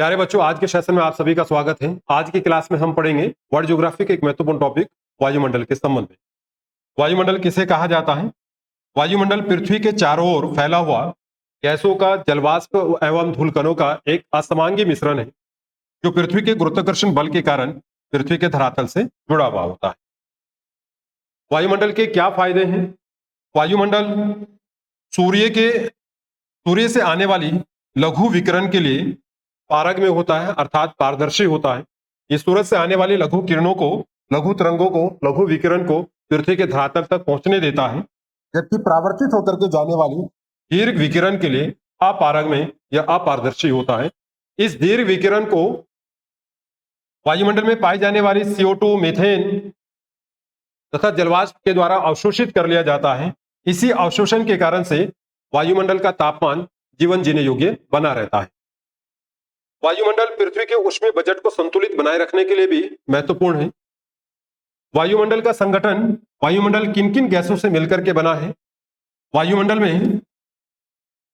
प्यारे बच्चों, आज के सेशन में आप सभी का स्वागत है। आज की क्लास में हम पढ़ेंगे वर्ल्ड ज्योग्राफी के एक महत्वपूर्ण टॉपिक वायुमंडल के संबंध में। वायुमंडल किसे कहा जाता है? वायुमंडल पृथ्वी के चारों ओर फैला हुआ गैसों का, जलवाष्प एवं धूलकणों का एक असमांगी मिश्रण है जो पृथ्वी के गुरुत्वाकर्षण बल के कारण पृथ्वी के धरातल से जुड़ा हुआ होता है। वायुमंडल के क्या फायदे हैं? वायुमंडल सूर्य से आने वाली लघु विकिरण के लिए पारग में होता है, अर्थात पारदर्शी होता है। ये सूरज से आने वाली लघु किरणों को, लघु तरंगों को, लघु विकिरण को पृथ्वी के धरातल तक पहुंचने देता है, जबकि परावर्तित होकर के जाने वाली दीर्घ विकिरण के लिए अपारग में या अपारदर्शी होता है। इस दीर्घ विकिरण को वायुमंडल में पाई जाने वाली CO2, मीथेन तथा जलवाष्प के द्वारा अवशोषित कर लिया जाता है। इसी अवशोषण के कारण से वायुमंडल का तापमान जीवन जीने योग्य बना रहता है। वायुमंडल पृथ्वी के ऊष्मीय बजट को संतुलित बनाए रखने के लिए भी महत्वपूर्ण है। वायुमंडल का संगठन, वायुमंडल किन किन गैसों से मिलकर के बना है? वायुमंडल में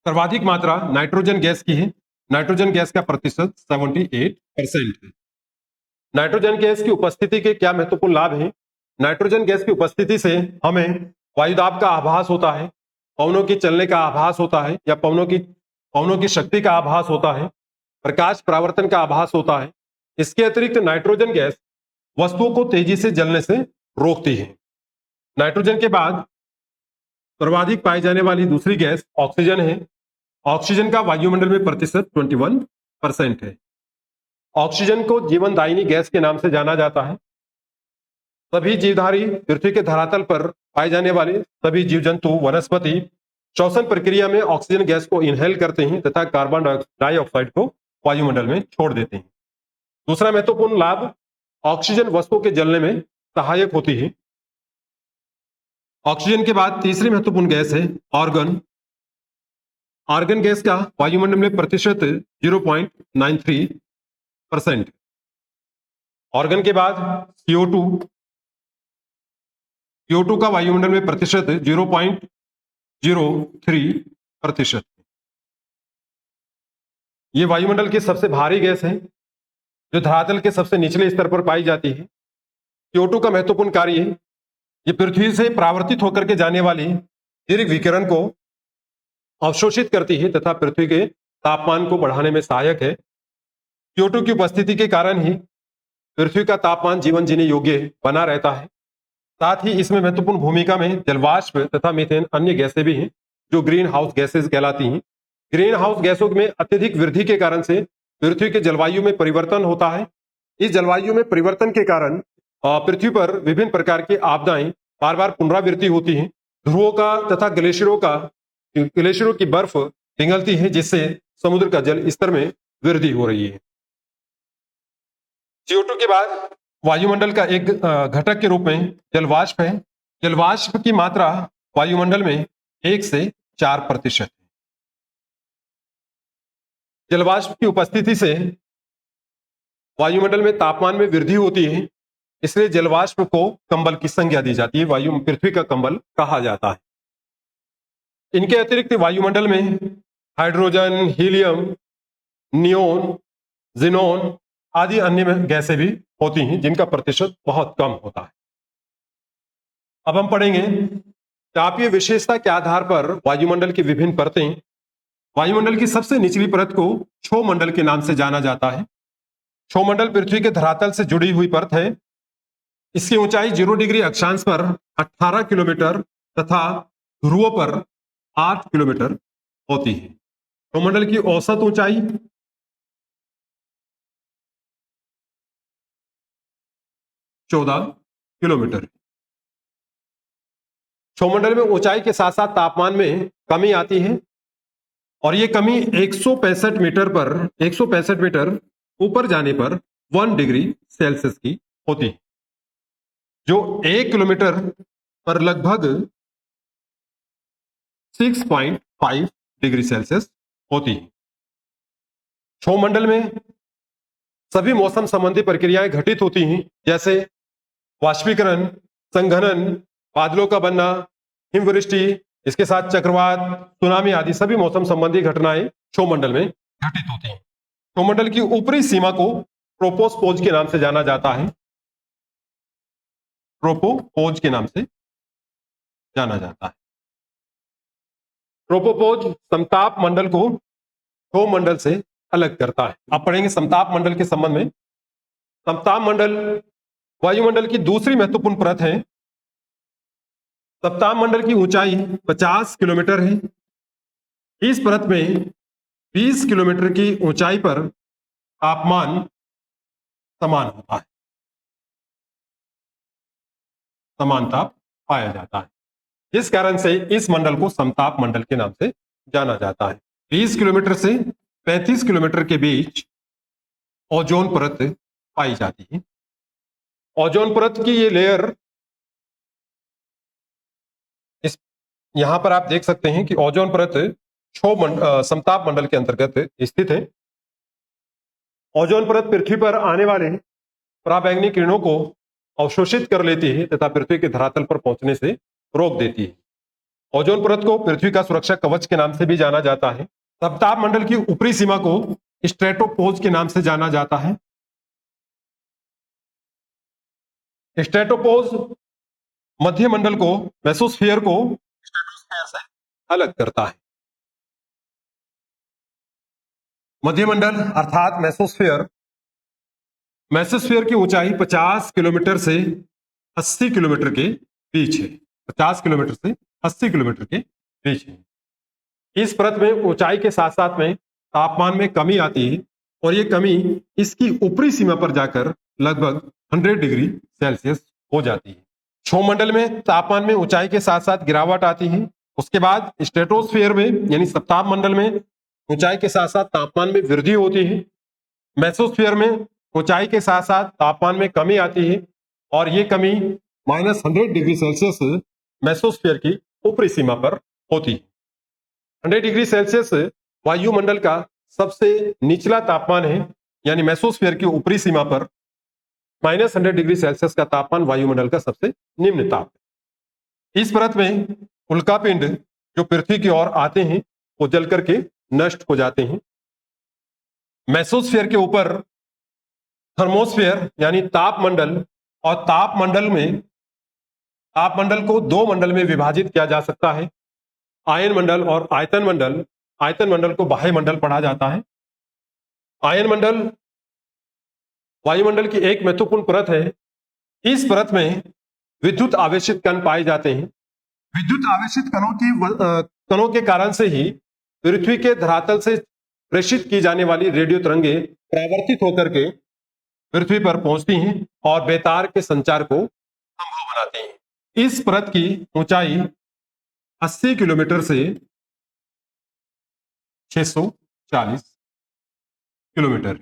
सर्वाधिक मात्रा नाइट्रोजन गैस की है। नाइट्रोजन गैस का प्रतिशत 78% है। नाइट्रोजन गैस की उपस्थिति के क्या महत्वपूर्ण लाभ हैं? नाइट्रोजन गैस की उपस्थिति से हमें वायुदाब का आभास होता है, पवनों की चलने का आभास होता है या पवनों की शक्ति का आभास होता है, प्रकाश परावर्तन का आभास होता है। इसके अतिरिक्त नाइट्रोजन गैस वस्तुओं को तेजी से जलने से रोकती है। नाइट्रोजन के बाद सर्वाधिक पाई जाने वाली दूसरी गैस ऑक्सीजन है। ऑक्सीजन का वायुमंडल में प्रतिशत 21% है। ऑक्सीजन को जीवनदायिनी गैस के नाम से जाना जाता है। सभी जीवधारी, पृथ्वी के धरातल पर पाए जाने वाले सभी जीव जंतु, वनस्पति श्वसन प्रक्रिया में ऑक्सीजन गैस को इनहेल करते हैं तथा कार्बन डाइऑक्साइड को वायुमंडल में छोड़ देते हैं। दूसरा महत्वपूर्ण लाभ, ऑक्सीजन वस्तुओं के जलने में सहायक होती है। ऑक्सीजन के बाद तीसरी महत्वपूर्ण गैस है आर्गन। आर्गन गैस का वायुमंडल में प्रतिशत 0.93%। आर्गन के बाद CO2 का वायुमंडल में प्रतिशत 0.03%। ये वायुमंडल की सबसे भारी गैस है जो धरातल के सबसे निचले स्तर पर पाई जाती है। CO2 का महत्वपूर्ण कार्य है, ये पृथ्वी से परावर्तित होकर के जाने वाली दीर्घ विकिरण को अवशोषित करती है तथा पृथ्वी के तापमान को बढ़ाने में सहायक है। CO2 की उपस्थिति के कारण ही पृथ्वी का तापमान जीवन जीने योग्य बना रहता है। साथ ही इसमें महत्वपूर्ण भूमिका में जलवाष्प तथा मीथेन अन्य गैसें भी हैं जो ग्रीन हाउस गैसेज कहलाती हैं। ग्रीन हाउस गैसों में अत्यधिक वृद्धि के कारण से पृथ्वी के जलवायु में परिवर्तन होता है। इस जलवायु में परिवर्तन के कारण पृथ्वी पर विभिन्न प्रकार की आपदाएं बार बार पुनरावृत्ति होती हैं। ध्रुवों का तथा ग्लेशियरों की बर्फ पिघलती है, जिससे समुद्र का जल स्तर में वृद्धि हो रही है। CO2 के बाद वायुमंडल का एक घटक के रूप में जलवाष्प है। जलवाष्प की मात्रा वायुमंडल में 1 से 4% है। जलवाष्प की उपस्थिति से वायुमंडल में तापमान में वृद्धि होती है, इसलिए जलवाष्प को कंबल की संज्ञा दी जाती है। पृथ्वी का कंबल कहा जाता है। इनके अतिरिक्त वायुमंडल में हाइड्रोजन, हीलियम, नियोन, जिनोन आदि अन्य गैसें भी होती हैं जिनका प्रतिशत बहुत कम होता है। अब हम पढ़ेंगे तापीय विशेषता के आधार पर वायुमंडल की विभिन्न परतें। वायुमंडल की सबसे निचली परत को क्षोमंडल के नाम से जाना जाता है। क्षोमंडल पृथ्वी के धरातल से जुड़ी हुई परत है। इसकी ऊंचाई 0 डिग्री अक्षांश पर 18 किलोमीटर तथा ध्रुवों पर 8 किलोमीटर होती है। क्षोमंडल की औसत ऊंचाई 14 किलोमीटर। क्षोमंडल में ऊंचाई के साथ साथ तापमान में कमी आती है और ये कमी 165 मीटर ऊपर जाने पर 1 डिग्री सेल्सियस की होती है, जो 1 किलोमीटर पर लगभग 6.5 डिग्री सेल्सियस होती है। क्षोमंडल में सभी मौसम संबंधी प्रक्रियाएं घटित होती हैं, जैसे वाष्पीकरण, संघनन, बादलों का बनना, हिमवृष्टि, इसके साथ चक्रवात, सुनामी आदि सभी मौसम संबंधी घटनाएं क्षोमंडल में घटित होती हैं। क्षोमंडल की ऊपरी सीमा को ट्रोपोस्पोज के नाम से जाना जाता है। ट्रोपोपोज के नाम से जाना जाता है। ट्रोपोपोज समताप मंडल को क्षोमंडल से अलग करता है। आप पढ़ेंगे समताप मंडल के संबंध में। समताप मंडल वायुमंडल की दूसरी महत्वपूर्ण परत है। समताप मंडल की ऊंचाई 50 किलोमीटर है। इस परत में 20 किलोमीटर की ऊंचाई पर तापमान समान होता है, समान ताप पाया जाता है। इस कारण से इस मंडल को समताप मंडल के नाम से जाना जाता है। 20 किलोमीटर से 35 किलोमीटर के बीच ओजोन परत पाई जाती है। ओजोन परत की ये लेयर, इस यहां पर आप देख सकते हैं कि ओजोन परत समताप मंडल के अंतर्गत स्थित है। ओजोन परत पृथ्वी पर आने वाले पराबैंगनी किरणों को अवशोषित कर लेती है तथा पृथ्वी के धरातल पर पहुंचने से रोक देती है। ओजोन परत को पृथ्वी का सुरक्षा कवच के नाम से भी जाना जाता है। समताप मंडल की ऊपरी सीमा को स्ट्रेटोपोज के नाम से जाना जाता है। स्ट्रेटोपोज मध्य मंडल को, मेसोस्फीयर को स्ट्रेटोस्फीयर से अलग करता है। मध्य मंडल अर्थात मेसोस्फीयर की ऊंचाई 50 किलोमीटर से 80 किलोमीटर के बीच है। 50 किलोमीटर से 80 किलोमीटर के बीच है। इस परत में ऊंचाई के साथ साथ में तापमान में कमी आती है और ये कमी इसकी ऊपरी सीमा पर जाकर लगभग 100 डिग्री सेल्सियस हो जाती है। क्षोमंडल में तापमान में ऊंचाई के साथ साथ गिरावट आती है। उसके बाद स्ट्रेटोस्फीयर में यानी समताप मंडल में ऊंचाई के साथ साथ तापमान में वृद्धि होती है। मेसोस्फीयर में ऊंचाई के साथ साथ तापमान में कमी आती है और ये कमी -100 डिग्री सेल्सियस मेसोस्फीयर की ऊपरी सीमा पर होती है। 100 डिग्री सेल्सियस वायुमंडल का सबसे निचला तापमान है, यानी मेसोस्फीयर की ऊपरी सीमा पर -100 डिग्री सेल्सियस का तापमान वायुमंडल का सबसे निम्न ताप है। इस परत में उल्कापिंड जो पृथ्वी की ओर आते हैं वो जल करके नष्ट हो जाते हैं। मेसोस्फीयर के ऊपर थर्मोस्फीयर यानी तापमंडल, और तापमंडल को दो मंडल में विभाजित किया जा सकता है, आयन मंडल और आयतन मंडल। आयतन मंडल को बाह्य मंडल पढ़ा जाता है। आयन मंडल वायुमंडल की एक महत्वपूर्ण परत है। इस परत में विद्युत आवेशित कण पाए जाते हैं। विद्युत आवेशित कणों के कारण से ही पृथ्वी के धरातल से प्रेषित की जाने वाली रेडियो तरंगे परावर्तित होकर के पृथ्वी पर पहुंचती हैं और बेतार के संचार को संभव बनाती हैं। इस परत की ऊंचाई 80 किलोमीटर से 640 किलोमीटर।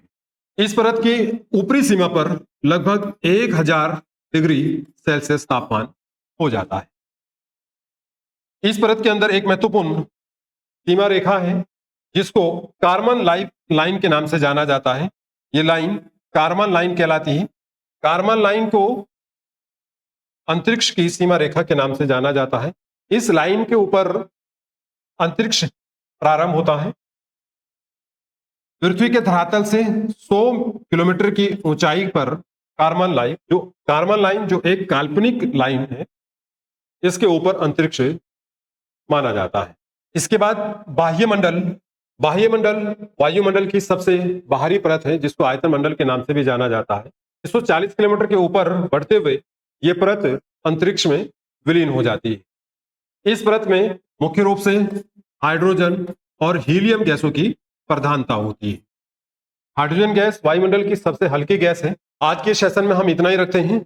इस परत की ऊपरी सीमा पर लगभग 1000 डिग्री सेल्सियस तापमान हो जाता है। इस परत के अंदर एक महत्वपूर्ण सीमा रेखा है जिसको कारमन लाइन के नाम से जाना जाता है। ये लाइन कारमन लाइन कहलाती है। कारमन लाइन को अंतरिक्ष की सीमा रेखा के नाम से जाना जाता है। इस लाइन के ऊपर अंतरिक्ष प्रारंभ होता है। पृथ्वी के धरातल से 100 किलोमीटर की ऊंचाई पर कारमन लाइन जो एक काल्पनिक लाइन है, इसके ऊपर अंतरिक्ष माना जाता है। इसके बाद बाह्य मंडल वायुमंडल की सबसे बाहरी परत है जिसको आयतन मंडल के नाम से भी जाना जाता है। 140 किलोमीटर के ऊपर बढ़ते हुए यह परत अंतरिक्ष में विलीन हो जाती है। इस परत में मुख्य रूप से हाइड्रोजन और हीलियम गैसों की प्रधानता होती है। हाइड्रोजन गैस वायुमंडल की सबसे हल्की गैस है। आज के सेशन में हम इतना ही रखते हैं।